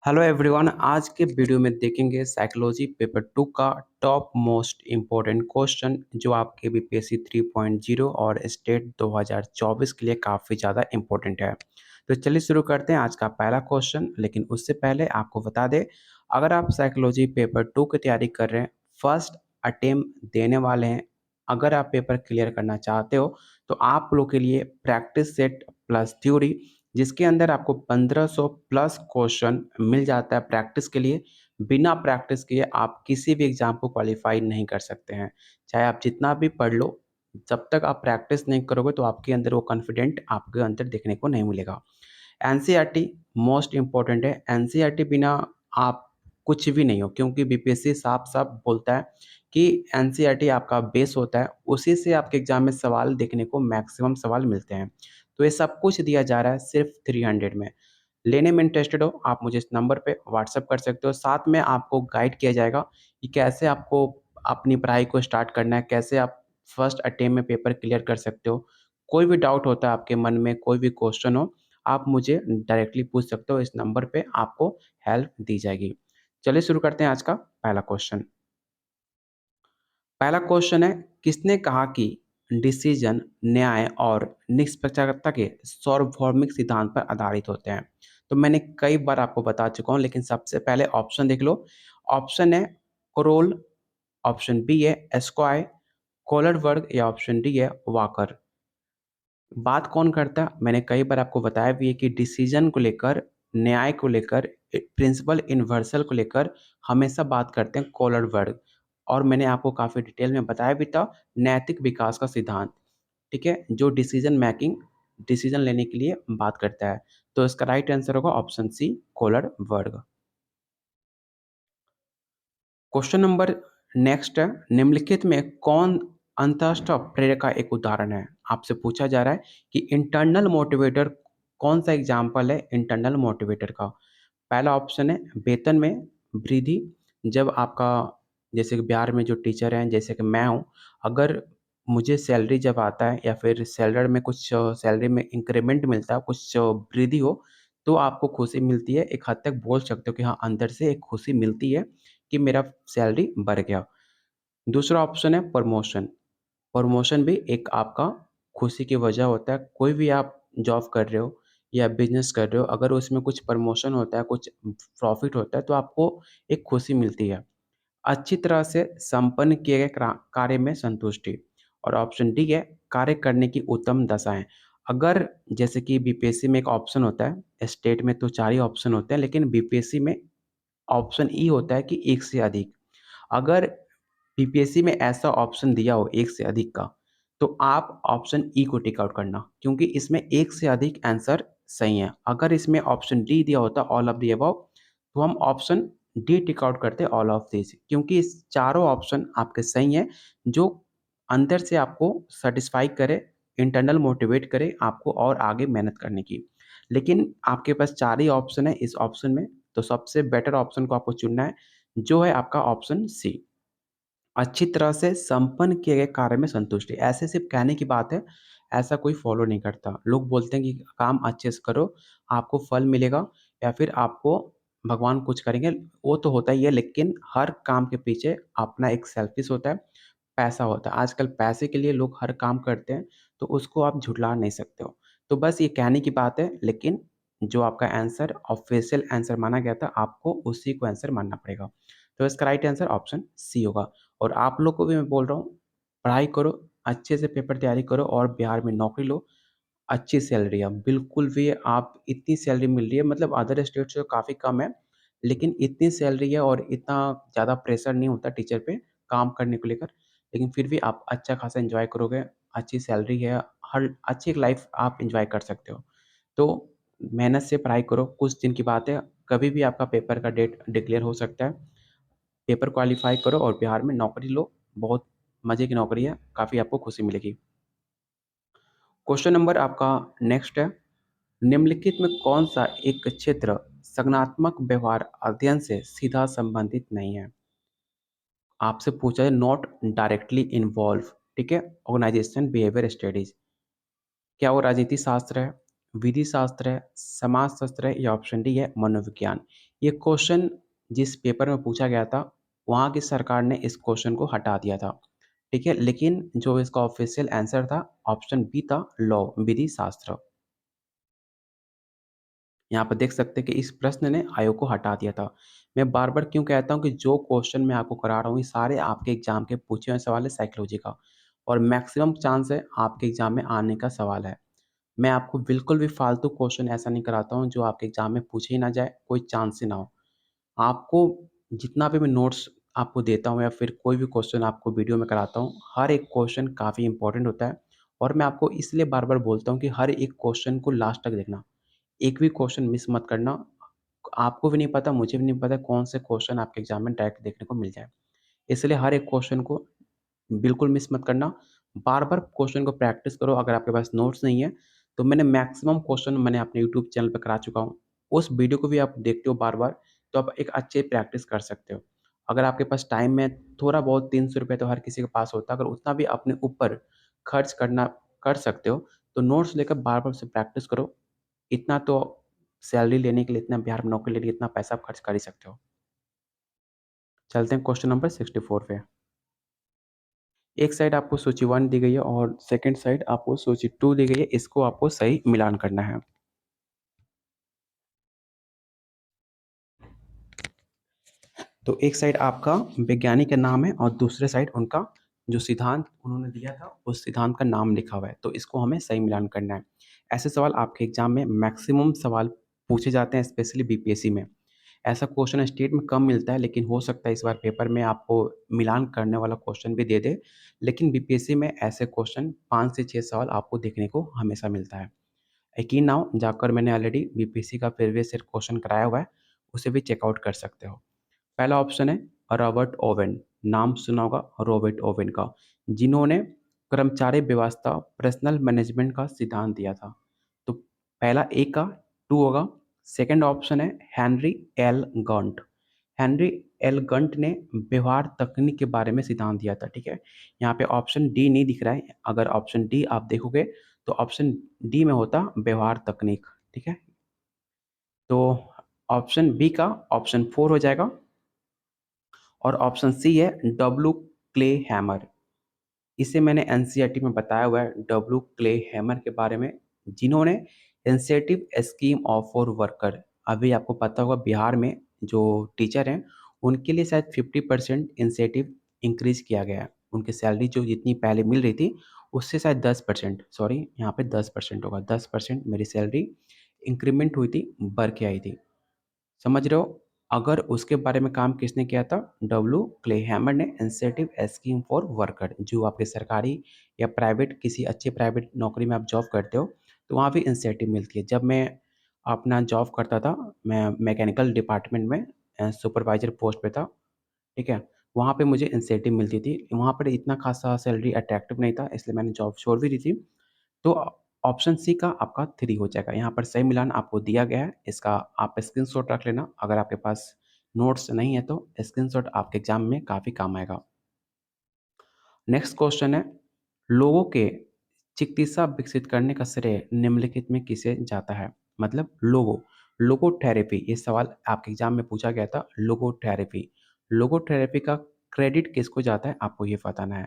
Hello everyone, आज के video में देखेंगे साइकोलॉजी पेपर 2 का टॉप मोस्ट इम्पोर्टेंट क्वेश्चन जो आपके बीपीएससी 3.0 और स्टेट 2024 के लिए काफ़ी ज़्यादा इम्पोर्टेंट है। तो चलिए शुरू करते हैं आज का पहला क्वेश्चन। लेकिन उससे पहले आपको बता दें, अगर आप साइकोलॉजी पेपर 2 की तैयारी कर रहे हैं, फर्स्ट अटेम्प्ट देने वाले हैं, अगर आप पेपर क्लियर करना चाहते हो तो आप लोग के लिए प्रैक्टिस सेट प्लस थ्योरी, जिसके अंदर आपको 1500 प्लस क्वेश्चन मिल जाता है प्रैक्टिस के लिए। बिना प्रैक्टिस किए आप किसी भी एग्जाम को क्वालिफाई नहीं कर सकते हैं। चाहे आप जितना भी पढ़ लो, जब तक आप प्रैक्टिस नहीं करोगे तो आपके अंदर वो कॉन्फिडेंट आपके अंदर देखने को नहीं मिलेगा। एनसीईआरटी मोस्ट इम्पोर्टेंट है। एनसीईआरटी बिना आप कुछ भी नहीं हो, क्योंकि बीपीएससी साफ-साफ बोलता है कि एनसीईआरटी आपका बेस होता है, उसी से आपके एग्ज़ाम में सवाल देखने को मैक्सिमम सवाल मिलते हैं। तो ये सब कुछ दिया जा रहा है सिर्फ 300 में। लेने में इंटरेस्टेड हो, आप मुझे इस नंबर पे व्हाट्सएप कर सकते हो। साथ में आपको गाइड किया जाएगा कि कैसे आपको अपनी पढ़ाई को स्टार्ट करना है, कैसे आप फर्स्ट अटेम्प्ट में पेपर क्लियर कर सकते हो। कोई भी डाउट होता है आपके मन में, कोई भी क्वेश्चन हो, आप मुझे डायरेक्टली पूछ सकते हो। इस नंबर पे आपको हेल्प दी जाएगी। चलिए शुरू करते हैं आज का पहला क्वेश्चन। पहला क्वेश्चन है, किसने कहा कि डिसीजन न्याय और निष्पक्षता के सार्वभौमिक सिद्धांत पर आधारित होते हैं? तो मैंने कई बार आपको बता चुका हूँ, लेकिन सबसे पहले ऑप्शन देख लो। ऑप्शन है क्रोल, ऑप्शन बी है एस्क्वाय, कोलरबर्ग या ऑप्शन डी है वाकर। बात कौन करता है? मैंने कई बार आपको बताया भी है कि डिसीजन को लेकर, न्याय को लेकर, प्रिंसिपल इन्वर्सल को लेकर हमेशा बात करते हैं कोलरबर्ग। और मैंने आपको काफ़ी डिटेल में बताया भी था नैतिक विकास का सिद्धांत, ठीक है? जो डिसीजन मेकिंग, डिसीजन लेने के लिए बात करता है। तो इसका राइट आंसर होगा option C Kohlberg. Question number next है, निम्नलिखित में कौन अंतःस्थ प्रेरक का एक उदाहरण है? आपसे पूछा जा रहा है कि इंटरनल मोटिवेटर कौन सा एग्जाम्पल है इंटरनल मोटिवेटर का? पहला ऑप्शन है वेतन में वृद्धि। जब आपका, जैसे कि बिहार में जो टीचर हैं, जैसे कि मैं हूँ, अगर मुझे सैलरी जब आता है या फिर सैलरी में कुछ सैलरी में इंक्रीमेंट मिलता है, कुछ वृद्धि हो, तो आपको खुशी मिलती है। एक हद तक बोल सकते हो कि हाँ, अंदर से एक खुशी मिलती है कि मेरा सैलरी बढ़ गया। दूसरा ऑप्शन है प्रमोशन। प्रमोशन भी एक आपका खुशी की वजह होता है। कोई भी आप जॉब कर रहे हो या बिज़नेस कर रहे हो, अगर उसमें कुछ प्रमोशन होता है, कुछ प्रॉफ़िट होता है, तो आपको एक खुशी मिलती है। अच्छी तरह से संपन्न किए गए कार्य में संतुष्टि। और ऑप्शन डी है कार्य करने की उत्तम दशाएँ। अगर, जैसे कि बीपीएससी में एक ऑप्शन होता है, स्टेट में तो 4 ही ऑप्शन होते हैं, लेकिन बीपीएससी में ऑप्शन ई होता है कि 1 से अधिक। अगर बीपीएससी में ऐसा ऑप्शन दिया हो 1 से अधिक का, तो आप ऑप्शन ई को टिक आउट करना, क्योंकि इसमें 1 से अधिक आंसर सही है। अगर इसमें ऑप्शन डी दिया होता ऑल ऑफ द अबव, तो हम ऑप्शन डी टिक आउट करते ऑल ऑफ दिस, क्योंकि इस चारों ऑप्शन आपके सही हैं, जो अंदर से आपको सैटिस्फाई करे, इंटरनल मोटिवेट करे आपको और आगे मेहनत करने की। लेकिन आपके पास 4 ही ऑप्शन है इस ऑप्शन में, तो सबसे बेटर ऑप्शन को आपको चुनना है, जो है आपका ऑप्शन सी। अच्छी तरह से संपन्न किए गए कार्य में संतुष्टि। ऐसे सिर्फ़ कहने की बात है, ऐसा कोई फ़ॉलो नहीं करता। लोग बोलते हैं कि काम अच्छे से करो, आपको फल मिलेगा या फिर आपको भगवान कुछ करेंगे, वो तो होता ही है, लेकिन हर काम के पीछे अपना एक सेल्फ़िश होता है, पैसा होता है। आजकल पैसे के लिए लोग हर काम करते हैं, तो उसको आप झुठला नहीं सकते हो। तो बस ये कहने की बात है, लेकिन जो आपका आंसर ऑफ़िशियल आंसर माना गया था, आपको उसी को आंसर मानना पड़ेगा। तो इसका राइट आंसर ऑप्शन सी होगा। और आप लोग को भी मैं बोल रहा हूँ, पढ़ाई करो, अच्छे से पेपर तैयारी करो और बिहार में नौकरी लो, अच्छी सैलरी है। बिल्कुल भी आप, इतनी सैलरी मिल रही है, मतलब अदर स्टेट से काफ़ी कम है, लेकिन इतनी सैलरी है और इतना ज़्यादा प्रेशर नहीं होता टीचर पे काम करने को लेकर। लेकिन फिर भी आप अच्छा खासा एन्जॉय करोगे, अच्छी सैलरी है, हर अच्छी एक लाइफ़ आप एन्जॉय कर सकते हो। तो मेहनत से पढ़ाई करो, कुछ दिन की बात है, कभी भी आपका पेपर का डेट डिक्लेयर हो सकता है। पेपर क्वालीफाई करो और बिहार में नौकरी लो, बहुत मज़े की नौकरी है, काफ़ी आपको खुशी मिलेगी। क्वेश्चन नंबर आपका नेक्स्ट है, निम्नलिखित में कौन-सा एक क्षेत्र संज्ञानात्मक व्यवहार अध्ययन से सीधा संबंधित नहीं है? आपसे पूछा है नॉट डायरेक्टली इन्वॉल्व, ठीक है? Organisation behaviour studies. क्या वो राजनीति शास्त्र है? विधि शास्त्र है, समाज शास्त्र है या ऑप्शन डी है मनोविज्ञान। ये क्वेश्चन जिस पेपर में पूछा गया था, वहाँ की सरकार ने इस क्वेश्चन को हटा दिया था, ठीक है? लेकिन जो इसका ऑफ़िशियल आंसर था, ऑप्शन बी था लॉ, विधि शास्त्र। यहाँ पर देख सकते हैं कि इस प्रश्न ने आयोग को हटा दिया था। मैं बार-बार क्यों कहता हूँ कि जो क्वेश्चन मैं आपको करा रहा हूँ, ये सारे आपके एग्ज़ाम के पूछे हुए सवाल है साइकोलॉजी का और मैक्सिमम चांस है आपके एग्ज़ाम में आने का सवाल है। मैं आपको बिल्कुल भी फालतू क्वेश्चन ऐसा नहीं कराता हूँ जो आपके एग्ज़ाम में पूछे ही ना जाए, कोई चांस ही ना हो। आपको जितना भी मैं नोट्स आपको देता हूँ या फिर कोई भी क्वेश्चन आपको वीडियो में कराता हूँ, हर एक क्वेश्चन काफ़ी इम्पोर्टेंट होता है और मैं आपको इसलिए बार-बार बोलता हूँ कि हर एक क्वेश्चन को लास्ट तक देखना। एक भी क्वेश्चन मिस मत करना। आपको भी नहीं पता, मुझे भी नहीं पता कौन से क्वेश्चन आपके एग्ज़ाम में डायरेक्ट देखने को मिल जाए। इसलिए हर एक क्वेश्चन को बिल्कुल मिस मत करना। बार-बार क्वेश्चन को प्रैक्टिस करो। अगर आपके पास नोट्स नहीं है, तो मैंने मैक्सिमम क्वेश्चन मैंने अपने यूट्यूब चैनल पे करा चुका हूँ। उस वीडियो को भी आप देखते हो बार-बार, तो आप एक अच्छे प्रैक्टिस कर सकते हो। अगर आपके पास टाइम है, थोड़ा बहुत ₹300 तो हर किसी के पास होता है। अगर उतना भी अपने ऊपर खर्च करना कर सकते हो, तो नोट्स लेकर बार-बार उसे प्रैक्टिस करो। इतना तो सैलरी लेने के लिए, इतना बिहार में नौकरी लेने के लिए इतना पैसा आप खर्च कर ही सकते हो। चलते हैं क्वेश्चन नंबर 64 पे। एक साइड आपको सूची 1 दी गई है और सेकंड साइड आपको सूची 2 दी गई है, इसको आपको सही मिलान करना है। तो एक साइड आपका वैज्ञानिक का नाम है और दूसरे साइड उनका जो सिद्धांत उन्होंने दिया था, उस सिद्धांत का नाम लिखा हुआ है, तो इसको हमें सही मिलान करना है। ऐसे सवाल आपके एग्ज़ाम में मैक्सिमम सवाल पूछे जाते हैं, स्पेशली बीपीएससी में। ऐसा क्वेश्चन स्टेट में कम मिलता है, लेकिन हो सकता है इस बार पेपर में आपको मिलान करने वाला क्वेश्चन भी दे दे। लेकिन बीपीएससी में ऐसे क्वेश्चन 5 से 6 सवाल आपको देखने को हमेशा मिलता है। यकीन ना हो, जाकर मैंने ऑलरेडी बीपीएससी का प्रीवियस ईयर क्वेश्चन कराया हुआ है, उसे भी चेकआउट कर सकते हो। पहला ऑप्शन है रॉबर्ट ओवेन। नाम सुना होगा रॉबर्ट ओवेन का, जिन्होंने कर्मचारी व्यवस्था पर्सनल मैनेजमेंट का सिद्धांत दिया था। तो पहला ए का 2 होगा। सेकंड ऑप्शन है हेनरी एल गंट। हेनरी एल गंट ने व्यवहार तकनीक के बारे में सिद्धांत दिया था, ठीक है? यहाँ पे ऑप्शन डी नहीं दिख रहा है। अगर ऑप्शन डी आप देखोगे तो ऑप्शन डी में होता व्यवहार तकनीक, ठीक है? तो ऑप्शन बी का ऑप्शन 4 हो जाएगा और ऑप्शन सी है डब्ल्यू क्ले हैमर। इसे मैंने एनसीईआरटी में बताया हुआ है डब्ल्यू क्ले हैमर के बारे में, जिन्होंने incentive scheme of for worker, अभी आपको पता होगा बिहार में जो टीचर हैं, उनके लिए शायद 50% इंसेंटिव इंक्रीज़ किया गया है। उनकी सैलरी जो जितनी पहले मिल रही थी, उससे शायद 10%, सॉरी यहाँ पे 10% होगा, 10% मेरी सैलरी इंक्रीमेंट हुई थी, बढ़ के आई थी। समझ रहे हो? अगर उसके बारे में काम किसने किया था? डब्ल्यू क्लेहैमर ने इंसेंटिव स्कीम फॉर वर्कर, जो आपके सरकारी या प्राइवेट किसी अच्छे प्राइवेट नौकरी में आप जॉब करते हो, तो वहाँ भी इंसेंटिव मिलती है। जब मैं अपना जॉब करता था, मैं मैकेनिकल डिपार्टमेंट में सुपरवाइज़र पोस्ट पे था, ठीक है? वहाँ पे मुझे इंसेंटिव मिलती थी। वहाँ पर इतना खासा सैलरी अट्रैक्टिव नहीं था, इसलिए मैंने जॉब छोड़ भी दी थी। तो ऑप्शन सी का आपका 3 हो जाएगा। यहाँ पर सही मिलान आपको दिया गया है, इसका आप स्क्रीनशॉट रख लेना। अगर आपके पास नोट्स नहीं है तो स्क्रीनशॉट आपके एग्ज़ाम में काफ़ी काम आएगा। नेक्स्ट क्वेश्चन है, लोगों के चिकित्सा विकसित करने का श्रेय निम्नलिखित में किसे जाता है? मतलब लोगोथेरेपी, ये सवाल आपके एग्ज़ाम में पूछा गया था, लोगोथेरेपी। लोगोथेरेपी का क्रेडिट किसको जाता है, आपको ये बताना है।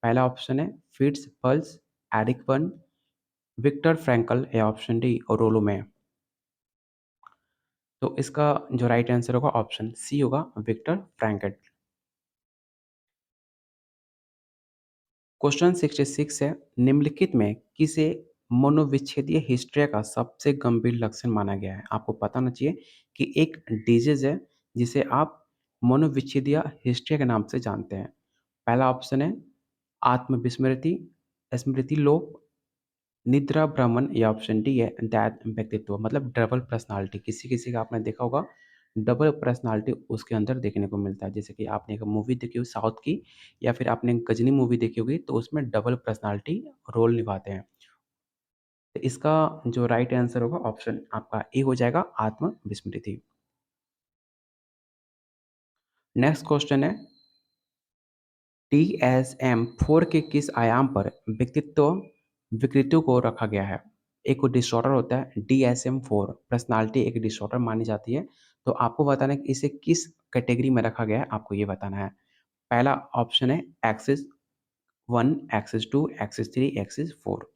पहला ऑप्शन है Fritz Perls, Eric Berne, Viktor Frankl या ऑप्शन डी रोलो में। तो इसका जो राइट आंसर होगा ऑप्शन सी होगा, विक्टर फ्रैंकल। क्वेश्चन 66 है, निम्नलिखित में किसे मनोविच्छेदीय हिस्ट्रिया का सबसे गंभीर लक्षण माना गया है? आपको पता होना चाहिए कि एक डिजीज है जिसे आप मनोविच्छेदीय हिस्ट्रिया के नाम से जानते हैं। पहला ऑप्शन है आत्मविस्मृति, स्मृति लोप, निद्रा भ्रमण या ऑप्शन डी है दैट व्यक्तित्व, मतलब डबल पर्सनालिटी। किसी-किसी का आपने देखा होगा डबल पर्सनालिटी उसके अंदर देखने को मिलता है। जैसे कि आपने एक मूवी देखी हो साउथ की या फिर आपने गजनी मूवी देखी होगी, तो उसमें डबल पर्सनालिटी रोल निभाते हैं। तो इसका जो राइट आंसर होगा ऑप्शन आपका ए हो जाएगा, आत्मविस्मृति। नेक्स्ट क्वेश्चन है, DSM-4 के किस आयाम पर व्यक्तित्व विकृतियों को रखा गया है? एक डिसऑर्डर होता है DSM-4, पर्सनैलिटी एक डिसऑर्डर मानी जाती है। तो आपको बताना है कि इसे किस कैटेगरी में रखा गया है, आपको ये बताना है। पहला ऑप्शन है एक्सिस 1, एक्सिस 2, एक्सिस 3, एक्सिस 4।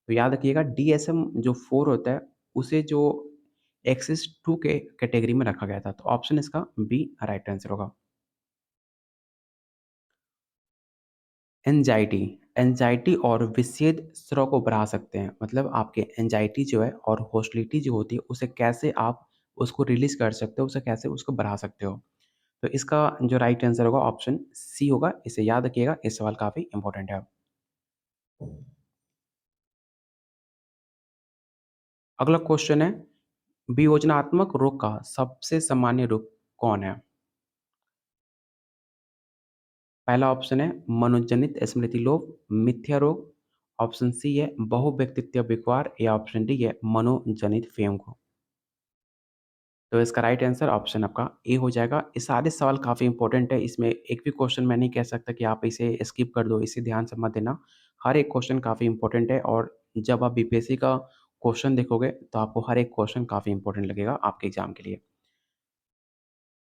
तो याद रखिएगा DSM जो 4 होता है, उसे जो एक्सिस 2 के कैटेगरी में रखा गया था। तो ऑप्शन इसका बी राइट आंसर होगा। एंजाइटी, एंजाइटी और विषेद स्राव को बढ़ा सकते हैं। मतलब आपके एंजाइटी जो है और हॉस्टिलिटी जो होती है, उसे कैसे आप उसको रिलीज़ कर सकते हो, उसे कैसे उसको बढ़ा सकते हो। तो इसका जो राइट आंसर होगा ऑप्शन सी होगा। इसे याद रखिएगा, ये सवाल काफ़ी इम्पोर्टेंट है। अगला क्वेश्चन है, वियोजनात्मक रोग का सबसे सामान्य रूप कौन है? पहला ऑप्शन है मनोजनित स्मृति लोप, मिथ्या रोग। ऑप्शन सी है बहुव्यक्तित्व विकार या ऑप्शन डी है मनोजनित फेंग। तो इसका राइट आंसर ऑप्शन आपका ए हो जाएगा। ये सारे सवाल काफ़ी इंपॉर्टेंट है, इसमें एक भी क्वेश्चन मैं नहीं कह सकता कि आप इसे स्किप कर दो, इसे ध्यान से मत देना। हर एक क्वेश्चन काफ़ी इंपॉर्टेंट है और जब आप बीपीएससी का क्वेश्चन देखोगे, तो आपको हर एक क्वेश्चन काफ़ी इंपॉर्टेंट लगेगा आपके एग्ज़ाम के लिए।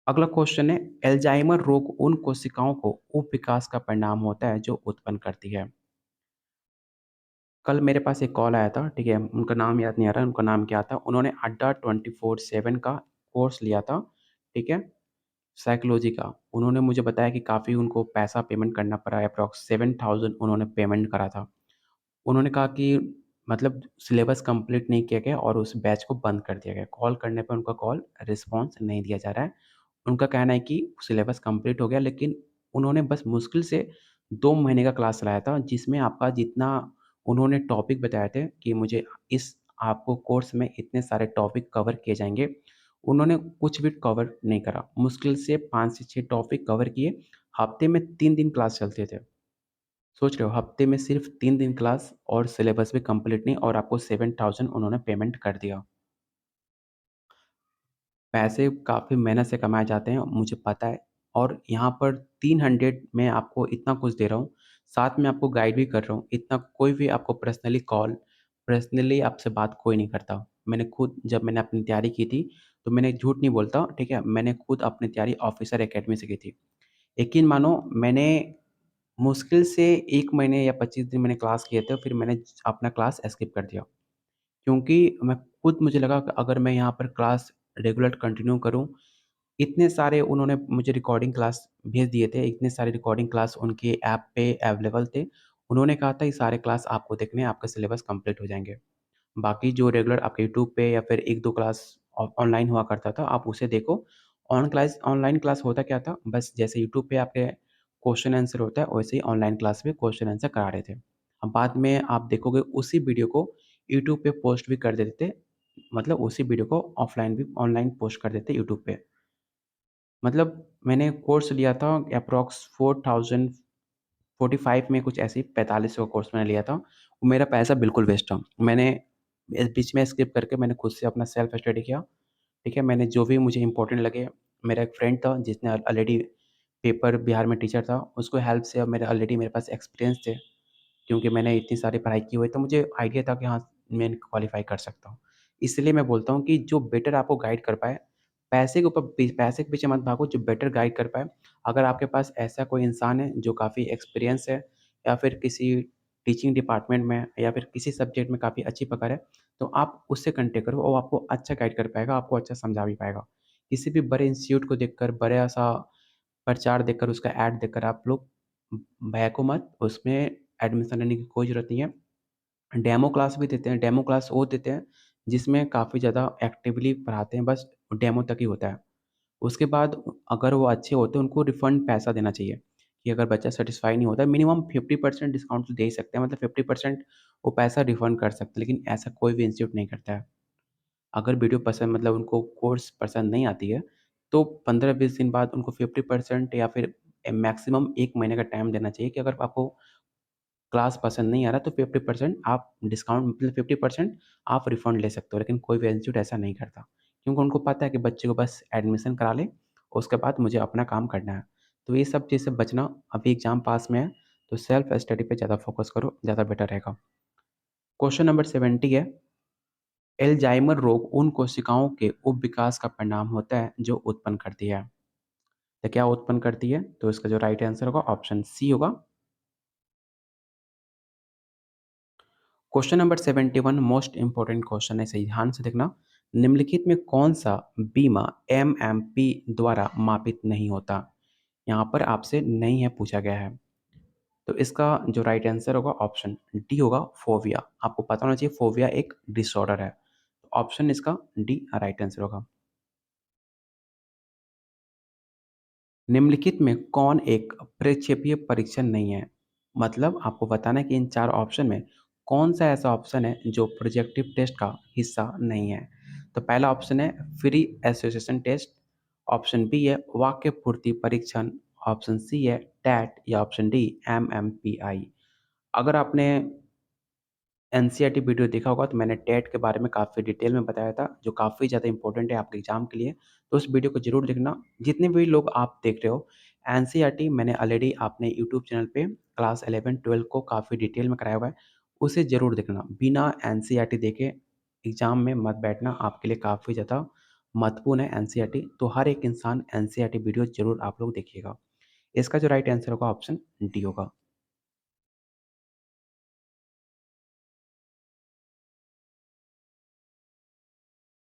अगला क्वेश्चन है, अल्जाइमर रोग उन कोशिकाओं को उप विकास का परिणाम होता है जो उत्पन्न करती है। कल मेरे पास एक कॉल आया था, ठीक है? उनका नाम याद नहीं आ रहा, उनका नाम क्या था? उन्होंने अड्डा 24/7 का कोर्स लिया था, ठीक है? साइकोलॉजी का। उन्होंने मुझे बताया कि काफ़ी उनको पैसा पेमेंट करना पड़ा, अप्रॉक्स 7000 उन्होंने पेमेंट करा था। उन्होंने कहा कि मतलब सिलेबस कंप्लीट नहीं किया गया और उस बैच को बंद कर दिया गया। कॉल करने पे उनका कॉल रिस्पॉन्स नहीं दिया जा रहा है। उनका कहना है कि सिलेबस कंप्लीट हो गया, लेकिन उन्होंने बस मुश्किल से 2 महीने का क्लास चलाया था, जिसमें आपका जितना उन्होंने टॉपिक बताए थे कि मुझे इस आपको कोर्स में इतने सारे टॉपिक कवर किए जाएँगे, उन्होंने कुछ भी कवर नहीं करा। मुश्किल से 5 से 6 टॉपिक कवर किए। हफ्ते में 3 दिन क्लास चलते थे। सोच रहे हो, हफ्ते में सिर्फ़ 3 दिन क्लास और सिलेबस भी कंप्लीट नहीं, और आपको 7000 उन्होंने पेमेंट कर दिया। पैसे काफ़ी मेहनत से कमाए जाते हैं, मुझे पता है, और यहाँ पर 300 मैं आपको इतना कुछ दे रहा हूँ, साथ में आपको गाइड भी कर रहा हूँ। इतना कोई भी आपको पर्सनली कॉल, पर्सनली आपसे बात कोई नहीं करता। मैंने खुद जब मैंने अपनी तैयारी की थी, तो मैंने झूठ नहीं बोलता, ठीक है? मैंने खुद अपनी तैयारी ऑफ़िसर अकेडमी से की थी। यकीन मानो, मैंने मुश्किल से 1 महीने या 25 दिन मैंने क्लास किए थे, फिर मैंने अपना क्लास स्किप कर दिया। क्योंकि मैं खुद मुझे लगा कि अगर मैं यहाँ पर क्लास रेगुलर कंटिन्यू करूँ, इतने सारे उन्होंने मुझे रिकॉर्डिंग क्लास भेज दिए थे, इतने सारे रिकॉर्डिंग क्लास उनके ऐप पे अवेलेबल थे। उन्होंने कहा था ये सारे क्लास आपको देखने हैं, आपका सिलेबस कंप्लीट हो जाएँगे। बाकी जो रेगुलर आपके यूट्यूब पे या फिर 1-2 क्लास ऑनलाइन हुआ करता था, आप उसे देखो। ऑनलाइन क्लास होता क्या था, बस जैसे यूट्यूब पे आपके क्वेश्चन आंसर होता है, वैसे ही ऑनलाइन क्लास में क्वेश्चन आंसर करा रहे थे। अब बाद में आप देखोगे उसी वीडियो को यूट्यूब पे पोस्ट भी कर देते थे। मतलब उसी वीडियो को ऑफ़लाइन भी ऑनलाइन पोस्ट कर देते यूट्यूब पे। मतलब मैंने कोर्स लिया था एप्रॉक्स 4045 में, कुछ ऐसे ही 4500 का कोर्स मैंने लिया था। मेरा पैसा बिल्कुल वेस्ट था। मैंने इस बीच में स्किप करके मैंने खुद से अपना सेल्फ स्टडी किया, ठीक है? मैंने जो भी मुझे इम्पोर्टेंट लगे, मेरा एक फ्रेंड था जिसने ऑलरेडी पेपर बिहार में टीचर था, उसको हेल्प से, और मेरे पास एक्सपीरियंस थे। क्योंकि मैंने इतनी सारी पढ़ाई की हुई है, तो मुझे आइडिया था कि हाँ, मैं क्वालीफ़ाई कर सकता हूँ। इसलिए मैं बोलता हूँ कि जो बेटर आपको गाइड कर पाए, पैसे के पीछे मत भागो, जो बेटर गाइड कर पाए। अगर आपके पास ऐसा कोई इंसान है जो काफ़ी एक्सपीरियंस है, या फिर किसी टीचिंग डिपार्टमेंट में या फिर किसी सब्जेक्ट में काफ़ी अच्छी पकड़ है, तो आप उससे कॉन्टैक्ट करो, वो आपको अच्छा गाइड कर पाएगा, आपको अच्छा समझा भी पाएगा। किसी भी बड़े इंस्टीट्यूट को देखकर, बड़ा-सा प्रचार देखकर, उसका ऐड देखकर आप लोग बहको मत, उसमें एडमिशन लेने की कोई ज़रूरत नहीं है। डेमो क्लास भी देते हैं, डेमो क्लास वो देते हैं जिसमें काफ़ी ज़्यादा एक्टिवली पढ़ाते हैं, बस डेमो तक ही होता है। उसके बाद अगर वो अच्छे होते हैं, उनको रिफंड पैसा देना चाहिए, कि अगर बच्चा सैटिस्फाई नहीं होता है, मिनिमम 50% डिस्काउंट तो दे ही सकते हैं, मतलब 50% वो पैसा रिफंड कर सकते हैं, लेकिन ऐसा कोई भी इंस्टीट्यूट नहीं करता है। अगर वीडियो पसंद, मतलब उनको कोर्स पसंद नहीं आती है, तो 15-20 दिन बाद उनको 50% या फिर मैक्सिमम 1 महीने का टाइम देना चाहिए, कि अगर आपको क्लास पसंद नहीं आ रहा, तो 50% आप डिस्काउंट, मतलब 50% आप रिफंड ले सकते हो। लेकिन कोई भी इंस्टीट्यूट ऐसा नहीं करता, क्योंकि उनको पता है कि बच्चे को बस एडमिशन करा लें, उसके बाद मुझे अपना काम करना है। तो ये सब चीज़ से बचना, अभी एग्ज़ाम पास में है, तो सेल्फ स्टडी पे ज़्यादा फ़ोकस करो, ज़्यादा बेटर रहेगा। क्वेश्चन नंबर 70 है, एल्जाइमर रोग उन कोशिकाओं के उपविकास का परिणाम होता है जो उत्पन्न करती है। तो क्या उत्पन्न करती है? तो इसका जो राइट आंसर होगा ऑप्शन सी होगा। Question number 71 most important question है, सही ध्यान से देखना। निम्नलिखित में कौन सा बीमा एमएमपी द्वारा मापित नहीं होता? यहाँ पर आपसे नहीं है पूछा गया है। तो इसका जो राइट आंसर होगा ऑप्शन डी होगा, फोबिया। आपको पता होना चाहिए फोबिया एक डिसऑर्डर है। तो ऑप्शन इसका डी राइट आंसर होगा। निम्नलिखित में कौन एक प्रक्षेपीय परीक्षण नहीं है? मतलब आपको बताना है कि इन चार ऑप्शन में कौन सा ऐसा ऑप्शन है जो प्रोजेक्टिव टेस्ट का हिस्सा नहीं है। तो पहला ऑप्शन है free association test, option B है वाक्य पूर्ति परीक्षण, ऑप्शन सी है टैट या ऑप्शन डी एमएमपीआई। अगर आपने एनसीईआरटी वीडियो देखा होगा तो मैंने टेट के बारे में काफ़ी डिटेल में बताया था, जो काफ़ी ज़्यादा इंपॉर्टेंट है आपके एग्जाम के लिए। तो उस वीडियो को जरूर देखना। जितने भी लोग आप देख रहे हो, एनसीईआरटी मैंने ऑलरेडी अपने यूट्यूब चैनल पे क्लास 11-12 को काफ़ी डिटेल में कराया हुआ है, उसे ज़रूर देखना। बिना एनसीईआरटी देखे एग्जाम में मत बैठना, आपके लिए काफ़ी ज़्यादा महत्वपूर्ण है एनसीईआरटी। तो हर एक इंसान एनसीईआरटी वीडियो जरूर आप लोग देखिएगा। इसका जो राइट आंसर होगा ऑप्शन डी होगा।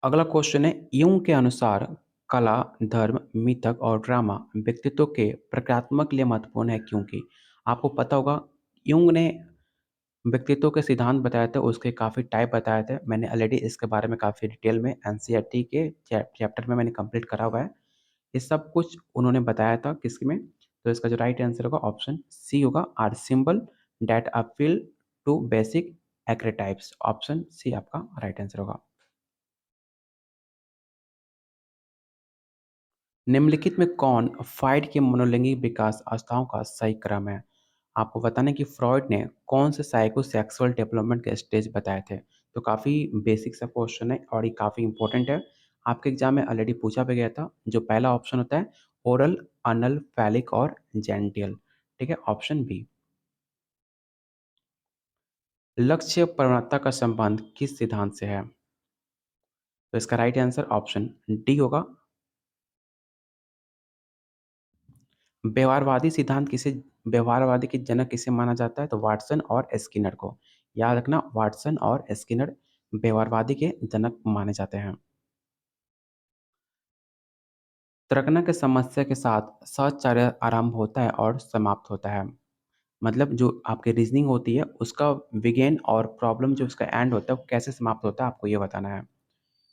अगला क्वेश्चन है, यूं के अनुसार कला, धर्म, मिथक और ड्रामा व्यक्तित्व के प्रक्रियात्मक लिए महत्वपूर्ण है क्योंकि आपको पता होगा यूंग ने व्यक्तित्व के सिद्धांत बताए थे, उसके काफ़ी टाइप बताए थे। मैंने ऑलरेडी इसके बारे में काफ़ी डिटेल में एनसीईआरटी के चैप्टर में मैंने कंप्लीट करा हुआ है। ये सब कुछ उन्होंने बताया था किसमें। तो इसका जो राइट आंसर होगा ऑप्शन सी होगा, are symbol that appeal to basic archetypes. Option C आपका राइट आंसर होगा। निम्नलिखित में कौन फ्रॉइड के मनोलैंगिक विकास अवस्थाओं का सही क्रम है? आपको बताना है कि फ्रॉइड ने कौन से साइकोसेक्सुअल डेवलपमेंट के स्टेज बताए थे। तो काफ़ी बेसिक सा क्वेश्चन है और ये काफ़ी इंपॉर्टेंट है। आपके एग्जाम में ऑलरेडी पूछा भी गया था। जो पहला ऑप्शन होता है ओरल, अनल, फैलिक और जेंटियल। ठीक है, ऑप्शन बी। लक्ष्य प्रवणता का संबंध किस सिद्धांत से है? तो इसका राइट आंसर ऑप्शन डी होगा। व्यवहारवादी सिद्धांत किसे व्यवहारवादी के जनक किसे माना जाता है? तो वाटसन और स्किनर को। याद रखना, वाटसन और स्किनर व्यवहारवादी के जनक माने जाते हैं। तरकना की समस्या के साथ सहचार्य आरंभ होता है और समाप्त होता है। मतलब जो आपकी रीजनिंग होती है उसका बिगिन और प्रॉब्लम जो उसका एंड होता है वो कैसे समाप्त होता है आपको ये बताना है।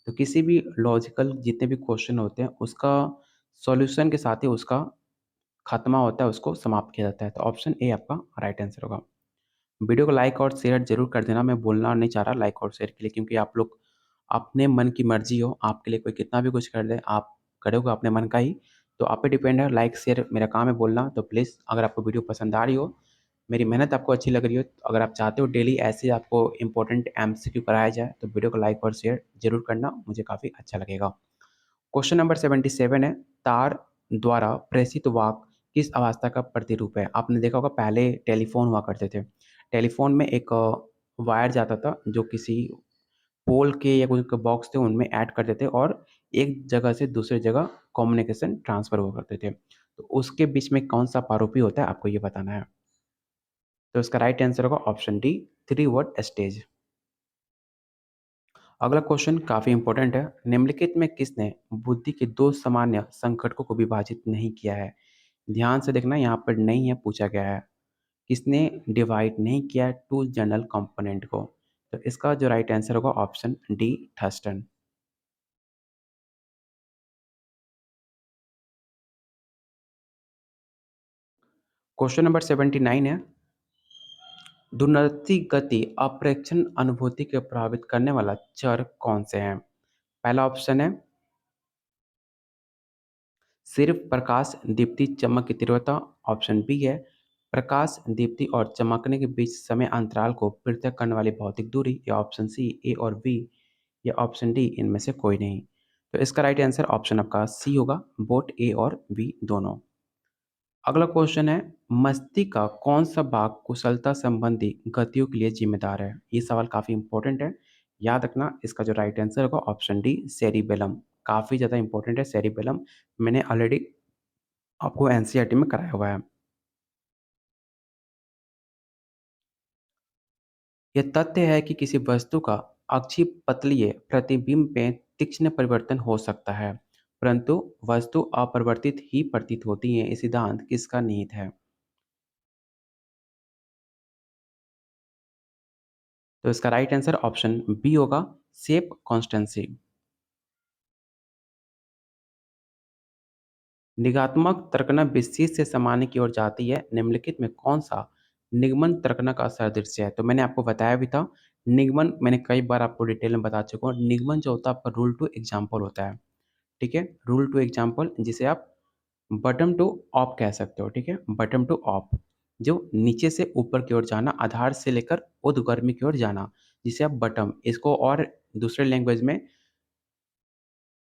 तो किसी भी लॉजिकल जितने भी क्वेश्चन होते हैं उसका सॉल्यूशन के साथ ही उसका खात्मा होता है, उसको समाप्त किया जाता है। तो ऑप्शन ए आपका राइट आंसर होगा। वीडियो को लाइक और शेयर ज़रूर कर देना। मैं बोलना नहीं चाह रहा लाइक और शेयर के लिए, क्योंकि आप लोग अपने मन की मर्ज़ी हो, आपके लिए कोई कितना भी कुछ कर दे, आप करोगे अपने मन का ही। तो आप पे डिपेंड है, लाइक शेयर मेरा काम है बोलना। तो प्लीज़ अगर आपको वीडियो पसंद आ रही हो, मेरी मेहनत आपको अच्छी लग रही हो, तो अगर आप चाहते हो डेली ऐसे आपको इंपॉर्टेंट एमसीक्यू कराया जाए तो वीडियो को लाइक और शेयर ज़रूर करना, मुझे काफ़ी अच्छा लगेगा। क्वेश्चन नंबर 77 है, तार द्वारा प्रेषित वाक किस अवस्था का प्रतिरूप है? आपने देखा होगा पहले टेलीफ़ोन हुआ करते थे। टेलीफ़ोन में एक वायर जाता था जो किसी पोल के या कोई के बॉक्स थे उनमें ऐड करते थे और एक जगह से दूसरी जगह कम्युनिकेशन ट्रांसफ़र हुआ करते थे। तो उसके बीच में कौन-सा पारूपी होता है आपको ये बताना है। तो इसका राइट आंसर होगा ऑप्शन डी, 3 वर्ड स्टेज। अगला क्वेश्चन काफ़ी इंपॉर्टेंट है। निम्नलिखित में किसने बुद्धि के 2 सामान्य संघटकों को विभाजित नहीं किया है? ध्यान से देखना, यहाँ पर नहीं है पूछा गया है। किसने डिवाइड नहीं किया है 2 जनरल कंपोनेंट को? तो इसका जो राइट आंसर होगा option D, Thurston. Question number 79 है, धुनर्थी गति अप्रेक्षण अनुभूति को प्रभावित करने वाला चर कौन से हैं? पहला ऑप्शन है सिर्फ प्रकाश, दीप्ति, चमक की तीव्रता। ऑप्शन बी है प्रकाश, दीप्ति और चमकने के बीच समय अंतराल को पृथक करने वाली भौतिक दूरी, या ऑप्शन सी ए और बी, या ऑप्शन डी इनमें से कोई नहीं। तो इसका राइट आंसर ऑप्शन आपका सी होगा, बोट ए और बी दोनों। अगला क्वेश्चन है, मस्तिष्क का कौन सा भाग कुशलता संबंधी गतियों के लिए जिम्मेदार है? ये सवाल काफ़ी इंपॉर्टेंट है। याद रखना इसका जो राइट आंसर होगा ऑप्शन डी सेरिबेलम। काफ़ी ज़्यादा इंपॉर्टेंट है सेरिबेलम। मैंने ऑलरेडी आपको एनसीईआरटी में कराया हुआ है। यह तथ्य है कि किसी वस्तु का अक्षीय पतलीय प्रतिबिंब में तीक्ष्ण परिवर्तन हो सकता है, परंतु वस्तु अपरिवर्तित ही प्रतीत होती है। ये सिद्धांत किसका निहित है? तो इसका राइट आंसर ऑप्शन बी होगा, शेप कॉन्स्टेंसी। निगात्मक तर्कना विशेष से सामान्य की ओर जाती है, निम्नलिखित में कौन सा निगमन तर्कना का सदृश्य है? तो मैंने आपको बताया भी था, निगमन मैंने कई बार आपको डिटेल में बता चुका हूँ। निगमन जो होता है आपका रूल टू एग्जाम्पल होता है, ठीक है? रूल टू एग्जाम्पल जिसे आप बॉटम टू अप कह सकते हो, ठीक है? बॉटम टू अप, जो नीचे से ऊपर की ओर जाना, आधार से लेकर ऊर्ध्वगामी की ओर जाना, जिसे आप बॉटम, इसको और दूसरे लैंग्वेज में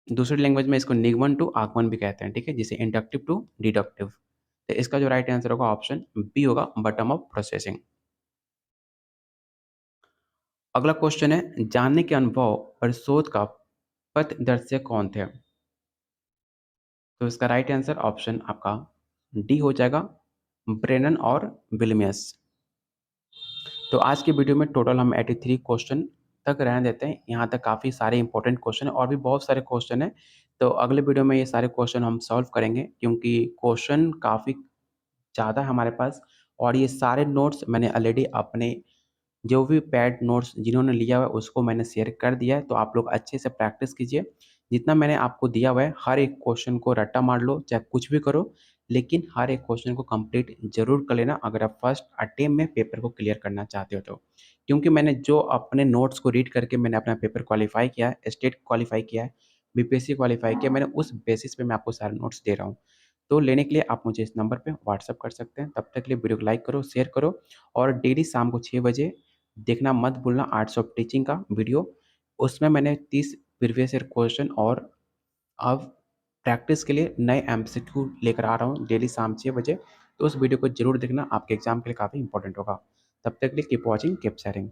दूसरी लैंग्वेज में इसको निगमन टू आगमन भी कहते हैं, ठीक है? जिसे इंडक्टिव टू डिडक्टिव। तो इसका जो राइट आंसर होगा ऑप्शन बी होगा, बॉटम अप प्रोसेसिंग। अगला क्वेश्चन है, जानने के अनुभव और शोध का पथदर्शक कौन थे? तो इसका राइट आंसर ऑप्शन आपका डी हो जाएगा, ब्रेनन और विलियम्स। तो आज की वीडियो में टोटल हम 83 क्वेश्चन तक रहने देते हैं। यहाँ तक काफ़ी सारे इंपॉर्टेंट क्वेश्चन हैं और भी बहुत सारे क्वेश्चन हैं। तो अगले वीडियो में ये सारे क्वेश्चन हम सॉल्व करेंगे, क्योंकि क्वेश्चन काफ़ी ज़्यादा है हमारे पास। और ये सारे नोट्स मैंने ऑलरेडी अपने जो भी पैड नोट्स जिन्होंने लिया हुआ है उसको मैंने शेयर कर दिया है, तो आप लोग अच्छे से प्रैक्टिस कीजिए। जितना मैंने आपको दिया हुआ है हर एक क्वेश्चन को रट्टा मार लो, चाहे कुछ भी करो, लेकिन हर एक क्वेश्चन को कंप्लीट ज़रूर कर लेना अगर आप फर्स्ट अटेम्प्ट में पेपर को क्लियर करना चाहते हो तो। क्योंकि मैंने जो अपने नोट्स को रीड करके मैंने अपना पेपर क्वालीफाई किया है, स्टेट क्वालीफाई किया है, बीपीएससी क्वालीफाई किया, मैंने उस बेसिस पे मैं आपको सारे नोट्स दे रहा हूँ। तो लेने के लिए आप मुझे इस नंबर पे व्हाट्सएप कर सकते हैं। तब तक के लिए वीडियो को लाइक करो, शेयर करो और डेली शाम को 6 बजे देखना मत भूलना आर्ट्स ऑफ टीचिंग का वीडियो। उसमें मैंने 30 प्रीवियस ईयर क्वेश्चन और अब प्रैक्टिस के लिए नए एमसीक्यू लेकर आ रहा हूँ डेली शाम 6 बजे। तो उस वीडियो को ज़रूर देखना, आपके एग्ज़ाम के लिए काफ़ी इंपॉर्टेंट होगा। तब तक के लिए कीप वॉचिंग, कीप शेयरिंग।